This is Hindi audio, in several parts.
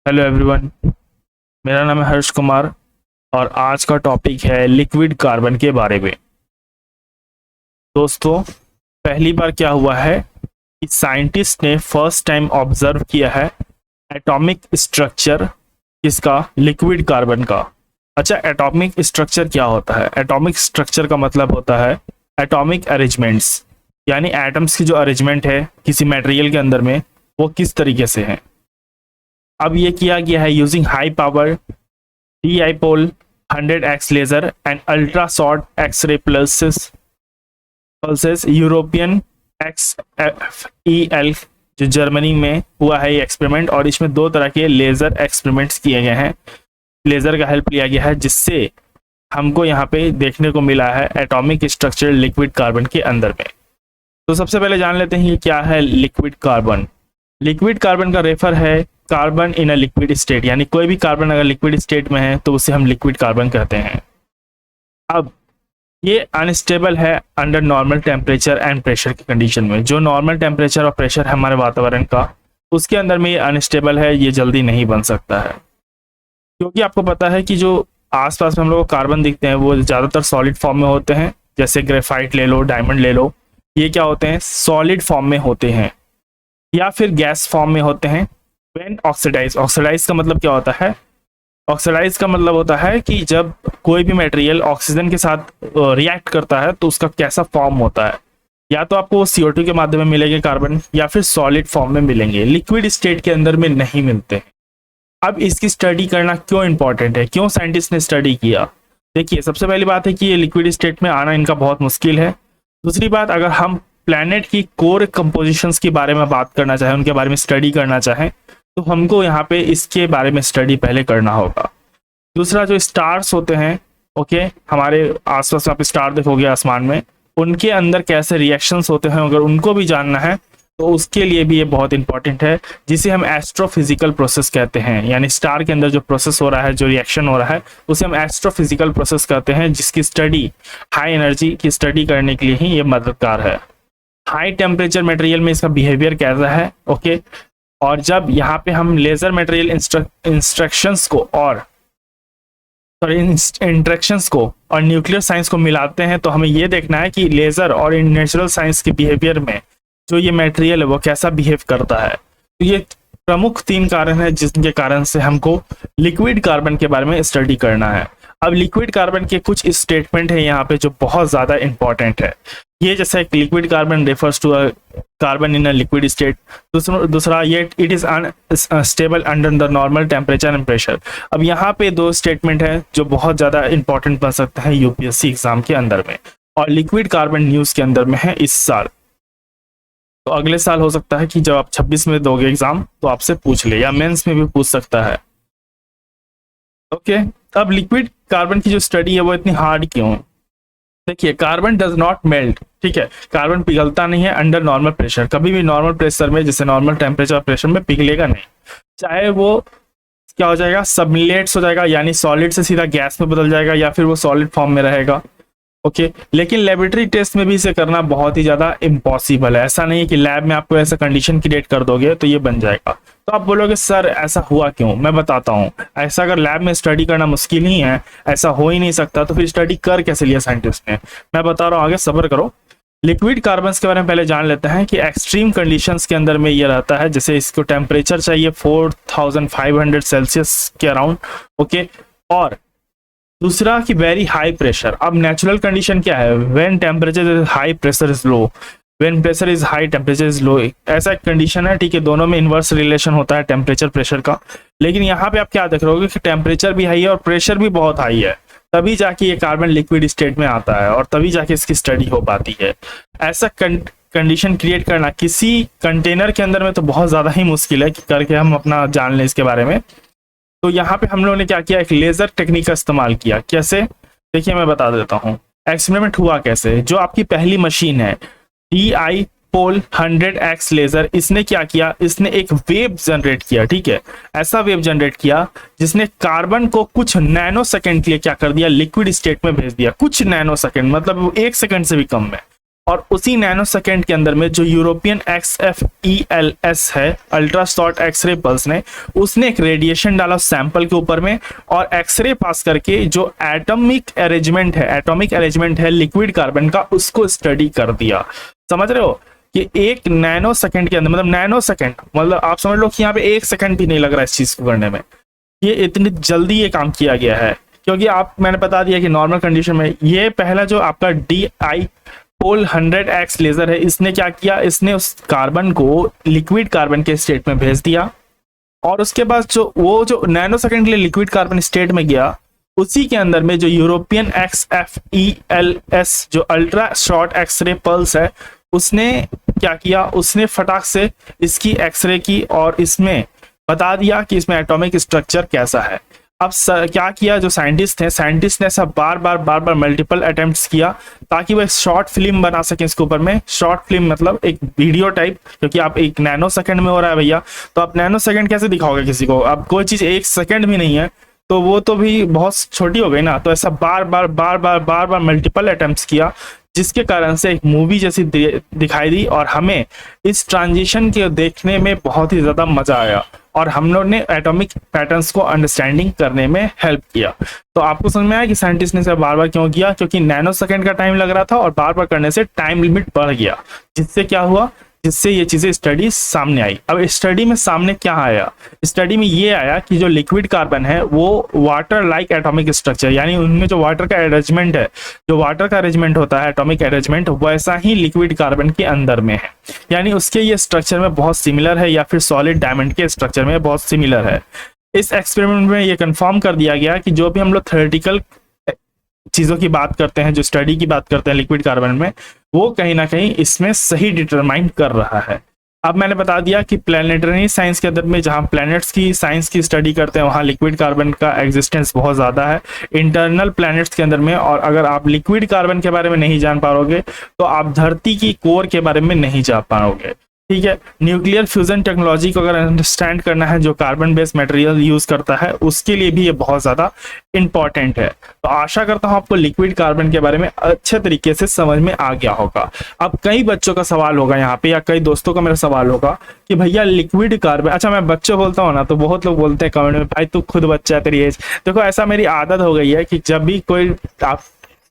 Hello everyone. मेरा नाम है हर्ष कुमार और आज का टॉपिक है लिक्विड कार्बन के बारे में। दोस्तों, पहली बार क्या हुआ है कि साइंटिस्ट ने फर्स्ट टाइम ऑब्जर्व किया है एटॉमिक स्ट्रक्चर किसका, लिक्विड कार्बन का। अच्छा, एटॉमिक स्ट्रक्चर क्या होता है? एटॉमिक स्ट्रक्चर का मतलब होता है एटॉमिक अरेंजमेंट्स, यानी एटम्स की जो अरेंजमेंट है किसी मटेरियल के अंदर में वो किस तरीके से है। अब ये किया गया है using high power dipole 100x laser and ultra short X-ray pulses European XFEL, जो जर्मनी में हुआ है ये एक्सपेरिमेंट। और इसमें दो तरह के लेजर एक्सपेरिमेंट्स किए गए हैं, लेजर का हेल्प लिया गया है, जिससे हमको यहाँ पे देखने को मिला है एटॉमिक स्ट्रक्चर लिक्विड कार्बन के अंदर में। तो सबसे पहले जान लेते हैं ये क्या है लिक्विड कार्बन। लिक्विड कार्बन का रेफर है carbon in a liquid state, यानी कोई भी कार्बन अगर लिक्विड स्टेट में है तो उसे हम लिक्विड कार्बन कहते हैं। अब ये अनस्टेबल है under normal temperature and pressure की कंडीशन में। जो नॉर्मल टेम्परेचर और प्रेशर है हमारे वातावरण का, उसके अंदर में ये अनस्टेबल है, ये जल्दी नहीं बन सकता है। क्योंकि आपको पता है कि जो आसपास में हम लोग को कार्बन दिखते हैं वो ज़्यादातर सॉलिड फॉर्म में होते हैं, जैसे ग्रेफाइट ले लो, डायमंड ले लो, ये क्या होते हैं, सॉलिड फॉर्म में होते हैं या फिर गैस फॉर्म में होते हैं। व्हेन ऑक्सीडाइज, ऑक्सीडाइज का मतलब क्या होता है? ऑक्सीडाइज का मतलब होता है कि जब कोई भी मटेरियल ऑक्सीजन के साथ रिएक्ट करता है तो उसका कैसा फॉर्म होता है। या तो आपको CO2 के माध्यम में मिलेंगे कार्बन, या फिर सॉलिड फॉर्म में मिलेंगे, लिक्विड स्टेट के अंदर में नहीं मिलते। अब इसकी स्टडी करना क्यों इंपॉर्टेंट है, क्यों साइंटिस्ट ने स्टडी किया? देखिए, सबसे पहली बात है कि ये लिक्विड स्टेट में आना इनका बहुत मुश्किल है। दूसरी बात, अगर हम प्लैनेट की कोर कंपोजिशंस के बारे में बात करना चाहें, उनके बारे में स्टडी करना चाहें, तो हमको यहाँ पे इसके बारे में स्टडी पहले करना होगा। दूसरा, जो स्टार्स होते हैं, ओके, हमारे आसपास आप स्टार देखोगे आसमान में, उनके अंदर कैसे रिएक्शंस होते हैं, अगर उनको भी जानना है तो उसके लिए भी ये बहुत इंपॉर्टेंट है, जिसे हम एस्ट्रोफिजिकल प्रोसेस कहते हैं। यानी स्टार के अंदर जो प्रोसेस हो रहा है, जो रिएक्शन हो रहा है, उसे हम एस्ट्रोफिजिकल प्रोसेस कहते हैं, जिसकी स्टडी हाई एनर्जी की स्टडी करने के लिए ही ये मददगार है। हाई टेम्परेचर मटेरियल में इसका बिहेवियर कैसा है, ओके। और जब यहाँ पे हम लेजर मटेरियल इंस्ट्रक्शंस को और इंट्रैक्शंस को और न्यूक्लियर साइंस को मिलाते हैं, तो हमें ये देखना है कि लेजर और नेचुरल साइंस के बिहेवियर में जो ये मटेरियल है वो कैसा बिहेव करता है। तो ये प्रमुख 3 कारण है जिसके कारण से हमको लिक्विड कार्बन के बारे में स्टडी करना है। अब लिक्विड कार्बन के कुछ स्टेटमेंट है यहाँ पे जो बहुत ज्यादा इंपॉर्टेंट है। ये जैसे एक liquid carbon refers to a carbon in a liquid state. दूसरा ये it is unstable under the normal temperature and pressure. अब यहाँ पे 2 स्टेटमेंट है जो बहुत ज्यादा इंपॉर्टेंट बन सकता है UPSC एग्जाम के अंदर में, और लिक्विड कार्बन न्यूज के अंदर में है इस साल। तो अगले साल हो सकता है कि जब आप 26 में दोगे एग्जाम तो आपसे पूछ ले, या मेंस में भी पूछ सकता है, ओके। अब लिक्विड कार्बन की जो स्टडी है वो इतनी हार्ड क्यों? देखिए, कार्बन डज नॉट मेल्ट, ठीक है, कार्बन पिघलता नहीं है अंडर नॉर्मल प्रेशर। कभी भी नॉर्मल प्रेशर में, जैसे नॉर्मल टेम्परेचर प्रेशर में पिघलेगा नहीं, चाहे वो क्या हो जाएगा, सबलेट्स हो जाएगा, यानी सॉलिड से सीधा गैस में बदल जाएगा, या फिर वो सॉलिड फॉर्म में रहेगा, ओके। लेकिन लेबोरेटरी टेस्ट में भी इसे करना बहुत ही ज्यादा इम्पॉसिबल है। ऐसा नहीं है कि लैब में आपको ऐसा कंडीशन क्रिएट कर दोगे तो ये बन जाएगा। तो आप बोलोगे सर ऐसा हुआ क्यों? मैं बताता हूँ। ऐसा अगर लैब में स्टडी करना मुश्किल ही है, ऐसा हो ही नहीं सकता, तो फिर स्टडी कर कैसे लिया साइंटिस्ट ने? मैं बता रहा हूँ, आगे सब्र करो। लिक्विड कार्बन के बारे में पहले जान लेते हैं कि एक्सट्रीम कंडीशंस के अंदर में ये रहता है, जैसे इसको टेम्परेचर चाहिए 4500 सेल्सियस के अराउंड, ओके। और दूसरा कि वेरी हाई प्रेशर। अब नेचुरल कंडीशन क्या है? When temperature is high pressure is low, when pressure is high temperature is low, ऐसा एक कंडीशन है, ठीक है। दोनों में इनवर्स रिलेशन होता है टेम्परेचर प्रेशर का। लेकिन यहाँ पे आप क्या देख रहे होगे कि टेम्परेचर भी हाई है और प्रेशर भी बहुत हाई है, तभी जाके ये कार्बन लिक्विड स्टेट में आता है और तभी जाके इसकी स्टडी हो पाती है। ऐसा कंडीशन क्रिएट करना किसी कंटेनर के अंदर में तो बहुत ज्यादा ही मुश्किल है कि करके हम अपना जान लें इसके बारे में। तो यहाँ पे हम लोगों ने क्या किया, एक लेजर टेक्निक का इस्तेमाल किया। कैसे? देखिए, मैं बता देता हूँ एक्सपेरिमेंट हुआ कैसे। जो आपकी पहली मशीन है डाइपोल 100x लेजर, इसने क्या किया, इसने एक वेव जनरेट किया, ठीक है। ऐसा वेव जनरेट किया जिसने कार्बन को कुछ नैनो सेकेंड के लिए क्या कर दिया, लिक्विड स्टेट में भेज दिया। कुछ नैनो सेकेंड मतलब 1 सेकेंड से भी कम में। और उसी नैनो सेकेंड के अंदर में जो यूरोपियन XFELS है, अल्ट्रा शॉर्ट एक्सरे पल्स ने, उसने एक रेडिएशन डाला सैंपल के ऊपर में और एक्सरे पास करके जो एटॉमिक अरेंजमेंट है लिक्विड कार्बन का, उसको स्टडी कर दिया। समझ रहे हो कि एक नैनो सेकेंड के अंदर, मतलब नैनो सेकेंड मतलब आप समझ लो कि यहाँ पे 1 सेकेंड भी नहीं लग रहा है इस चीज को करने में। ये इतनी जल्दी ये काम किया गया है क्योंकि मैंने बता दिया कि नॉर्मल कंडीशन में ये पहला जो आपका DI-POL 100X लेजर है, इसने क्या किया, इसने उस कार्बन को लिक्विड कार्बन के स्टेट में भेज दिया और उसके बाद जो नैनो सेकेंड के लिए लिक्विड कार्बन स्टेट में गया, उसी के अंदर में जो यूरोपियन XFELS जो अल्ट्रा शॉर्ट एक्सरे पल्स है, उसने क्या किया, उसने फटाक से इसकी एक्सरे की और इसमें बता दिया कि इसमें एटॉमिक स्ट्रक्चर कैसा है। अब क्या किया जो साइंटिस्ट ने सब बार बार मल्टीपल अटेम्प्ट्स किया ताकि वो एक शॉर्ट फिल्म बना सके इसके ऊपर में। शॉर्ट फिल्म मतलब एक वीडियो टाइप, क्योंकि आप एक नैनो सेकंड में हो रहा है भैया, तो आप नैनो सेकंड कैसे दिखाओगे किसी को? अब कोई चीज 1 सेकंड भी नहीं है तो वो तो भी बहुत छोटी हो गई ना। तो ऐसा बार बार मल्टीपल अटेम्प्ट्स किया, जिसके कारण से एक मूवी जैसी दिखाई दी और हमें इस ट्रांजिशन के देखने में बहुत ही ज्यादा मजा आया और हम लोग ने एटॉमिक पैटर्न्स को अंडरस्टैंडिंग करने में हेल्प किया। तो आपको समझ में आया कि साइंटिस्ट ने इसे बार बार क्यों किया, क्योंकि नैनो सेकंड का टाइम लग रहा था और बार बार करने से टाइम लिमिट बढ़ गया, जिससे क्या हुआ, जिससे ये चीजें स्टडी सामने आई। अब स्टडी में सामने क्या आया, स्टडी में ये आया कि जो लिक्विड कार्बन है वो वाटर लाइक एटॉमिक स्ट्रक्चर, यानी उनमें जो वाटर का अरेंजमेंट है, जो वाटर का अरेंजमेंट होता है एटॉमिक अरेंजमेंट, वैसा ही लिक्विड कार्बन के अंदर में है। यानी उसके ये स्ट्रक्चर में बहुत सिमिलर है, या फिर सॉलिड डायमंड के स्ट्रक्चर में बहुत सिमिलर है। इस एक्सपेरिमेंट में ये कंफर्म कर दिया गया कि जो भी हम लोग थ्योरेटिकल चीजों की बात करते हैं, जो स्टडी की बात करते हैं लिक्विड कार्बन में, वो कहीं ना कहीं इसमें सही डिटरमाइन कर रहा है। अब मैंने बता दिया कि प्लैनेटरी साइंस के अंदर में जहां प्लैनेट्स की साइंस की स्टडी करते हैं, वहां लिक्विड कार्बन का एग्जिस्टेंस बहुत ज्यादा है इंटरनल प्लैनेट्स के अंदर में। और अगर आप लिक्विड कार्बन के बारे में नहीं जान पाओगे तो आप धरती की कोर के बारे में नहीं जान पाओगे। ठीक है, न्यूक्लियर फ्यूजन टेक्नोलॉजी को अगर अंडरस्टैंड करना है, जो कार्बन बेस्ड मटेरियल यूज करता है, उसके लिए भी ये बहुत ज्यादा इंपॉर्टेंट है। तो आशा करता हूं आपको लिक्विड कार्बन के बारे में अच्छे तरीके से समझ में आ गया होगा। अब कई बच्चों का सवाल होगा यहाँ पे, या कई दोस्तों का मेरा सवाल होगा कि भैया लिक्विड कार्बन, अच्छा मैं बच्चों बोलता हूँ ना तो बहुत लोग बोलते हैं कमेंट में, भाई तू खुद बच्चा है, तेरी एज। देखो ऐसा मेरी आदत हो गई है कि जब भी कोई आप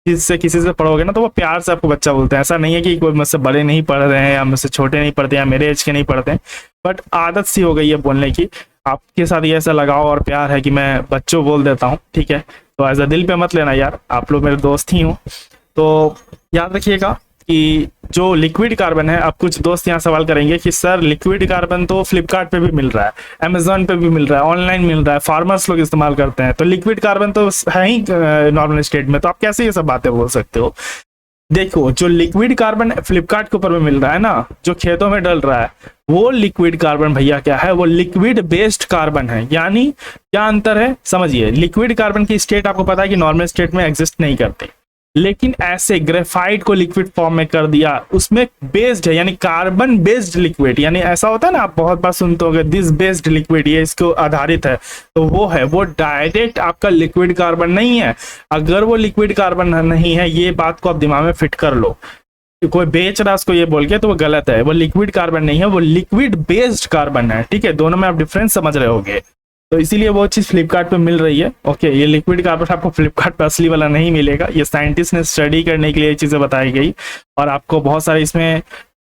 किसी से पढ़ोगे ना तो वो प्यार से आपको बच्चा बोलते हैं। ऐसा नहीं है कि कोई मुझसे बड़े नहीं पढ़ रहे हैं या मुझसे छोटे नहीं पढ़ते हैं, मेरे एज के नहीं पढ़ते हैं, बट आदत सी हो गई है बोलने की। आपके साथ ये ऐसा लगाव और प्यार है कि मैं बच्चों बोल देता हूँ, ठीक है? तो ऐसा दिल पे मत लेना यार, आप लोग मेरे दोस्त ही हो। तो याद रखिएगा कि जो लिक्विड कार्बन है, अब कुछ दोस्त यहाँ सवाल करेंगे कि सर लिक्विड कार्बन तो फ्लिपकार्ट पे भी मिल रहा है, अमेजोन पे भी मिल रहा है, ऑनलाइन मिल रहा है, फार्मर्स लोग इस्तेमाल करते हैं, तो लिक्विड कार्बन तो है ही नॉर्मल स्टेट में, तो आप कैसे ये सब बातें बोल सकते हो? देखो, जो लिक्विड कार्बन फ्लिपकार्ट के ऊपर में मिल रहा है ना, जो खेतों में डल रहा है, वो लिक्विड कार्बन भैया क्या है, वो लिक्विड बेस्ड कार्बन है। यानी क्या अंतर है समझिए, लिक्विड कार्बन की स्टेट आपको पता है कि नॉर्मल स्टेट में एग्जिस्ट नहीं करती, लेकिन ऐसे ग्रेफाइट को लिक्विड फॉर्म में कर दिया, उसमें बेस्ड है, यानी कार्बन बेस्ड लिक्विड। यानी ऐसा होता है ना, आप बहुत बार सुनते होंगे दिस बेस्ड लिक्विड, ये इसको आधारित है, तो वो है, वो डायरेक्ट आपका लिक्विड कार्बन नहीं है। अगर वो लिक्विड कार्बन नहीं है, ये बात को आप दिमाग में फिट कर लो, कोई बेच रहा है उसको ये बोल के, तो वो गलत है। वो लिक्विड कार्बन नहीं है, वो लिक्विड बेस्ड कार्बन है। ठीक है, दोनों में आप डिफरेंस समझ रहे होगे। तो इसीलिए वो चीज फ्लिपकार्ट पे मिल रही है। ओके, ये लिक्विड कार्बन आपको फ्लिपकार्ट पे असली वाला नहीं मिलेगा, ये साइंटिस्ट ने स्टडी करने के लिए ये चीजें बताई गई, और आपको बहुत सारे इसमें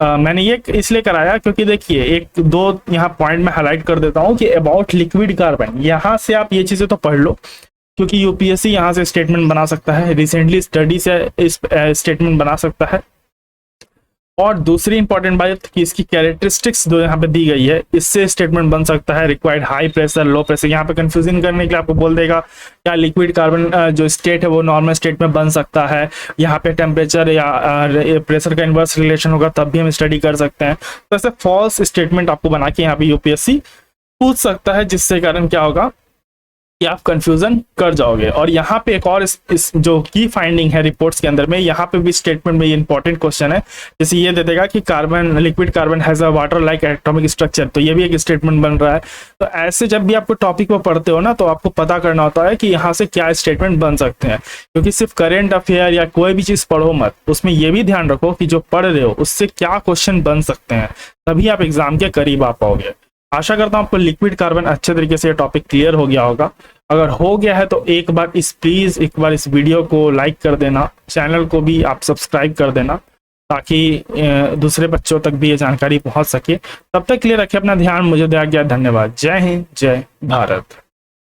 मैंने ये इसलिए कराया क्योंकि देखिए एक दो यहाँ पॉइंट में हाईलाइट कर देता हूँ कि अबाउट लिक्विड कार्बन, यहाँ से आप ये चीजें तो पढ़ लो, क्योंकि यूपीएससी यहाँ से स्टेटमेंट बना सकता है, रिसेंटली स्टडी से इस स्टेटमेंट बना सकता है। और दूसरी इंपॉर्टेंट बात कि इसकी कैरेक्टरिस्टिक्स जो यहाँ पे दी गई है, इससे स्टेटमेंट बन सकता है। Required high pressure, low pressure, यहाँ पे कंफ्यूजिंग करने के लिए आपको बोल देगा क्या लिक्विड कार्बन जो स्टेट है वो नॉर्मल स्टेट में बन सकता है, यहाँ पे टेम्परेचर या प्रेशर का इन्वर्स रिलेशन होगा तब भी हम स्टडी कर सकते हैं। तो ऐसे फॉल्स स्टेटमेंट आपको बना के यहाँ पे यूपीएससी पूछ सकता है, जिससे कारण क्या होगा कि आप कंफ्यूजन कर जाओगे। और यहाँ पे एक और इस जो की फाइंडिंग है रिपोर्ट्स के अंदर में, यहाँ पे भी स्टेटमेंट में ये इंपॉर्टेंट क्वेश्चन है, जैसे ये दे देगा कि carbon, liquid carbon has a water like atomic structure, तो ये भी एक स्टेटमेंट बन रहा है। तो ऐसे जब भी आपको टॉपिक में पढ़ते हो ना, तो आपको पता करना होता है कि यहाँ से क्या स्टेटमेंट बन सकते हैं, क्योंकि सिर्फ करेंट अफेयर या कोई भी चीज पढ़ो मत, उसमें ये भी ध्यान रखो कि जो पढ़ रहे हो उससे क्या क्वेश्चन बन सकते हैं, तभी आप एग्जाम के करीब आ पाओगे। आशा करता हूं आपको लिक्विड कार्बन अच्छे तरीके से टॉपिक क्लियर हो गया होगा। अगर हो गया है तो एक बार प्लीज एक बार इस वीडियो को लाइक कर देना, चैनल को भी आप सब्सक्राइब कर देना, ताकि दूसरे बच्चों तक भी ये जानकारी पहुंच सके। तब तक के लिए रखें अपना ध्यान, मुझे दिया गया, धन्यवाद। जय हिंद, जय भारत।